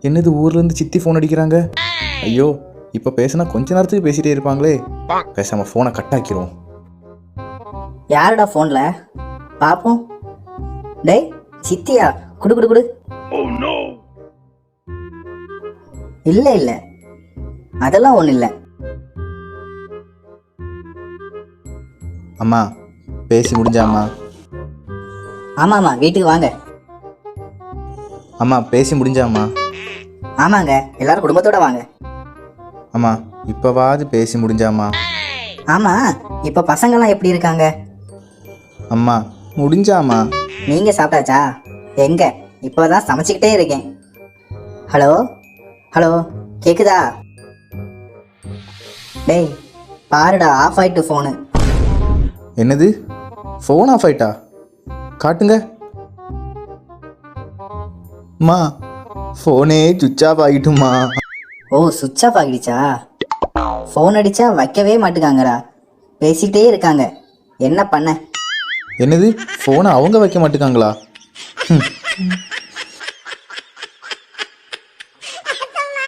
என்னது ஊர்லேருந்து சித்தி ஃபோன் அடிக்கிறாங்க? ஐயோ, இப்போ பேசினா கொஞ்ச நேரத்துக்கு பேசிகிட்டே இருப்பாங்களே. பேசாமல் ஃபோனை கட் ஆக்கிடுவோம். யாருடா ஃபோனில் பார்ப்போம். டேய் சித்தியா, குடு குடு குடு. இல்லை இல்லை, அதெல்லாம் ஒன்றும் இல்லை. அம்மா பேசி முடிஞ்சாம்மா? ஆமாம்மா, வீட்டுக்கு வாங்க. அம்மா பேசி முடிஞ்சாம்மா? ஆமாங்க, எல்லாரும் குடும்பத்தோட வாங்க. அம்மா இப்போவாது பேசி முடிஞ்சாம்மா? ஆமாம், இப்போ பசங்கள்லாம் எப்படி இருக்காங்க? அம்மா முடிஞ்சாம்மா? நீங்கள் சாப்பிட்டாச்சா? எங்கே, இப்போ தான் சமைச்சிக்கிட்டே இருக்கேன். ஹலோ ஹலோ, கேட்குதா? டேய் பாருடா, ஆஃப் ஆயிட்டு ஃபோனு. என்னது, ஃபோன் ஆஃப் ஆயிட்டா? காட்டுங்க. அம்மா ஃபோனே சுவிட்ச் ஆஃப் ஆகிட்டுமா? ஓ, சுவிட்ச் ஆஃப் ஆகிடுச்சா? ஃபோன் அடித்தா வைக்கவே மாட்டுக்காங்கடா, பேசிக்கிட்டே இருக்காங்க. என்ன பண்ண? என்னது, ஃபோனை அவங்க வைக்க மாட்டுக்காங்களா?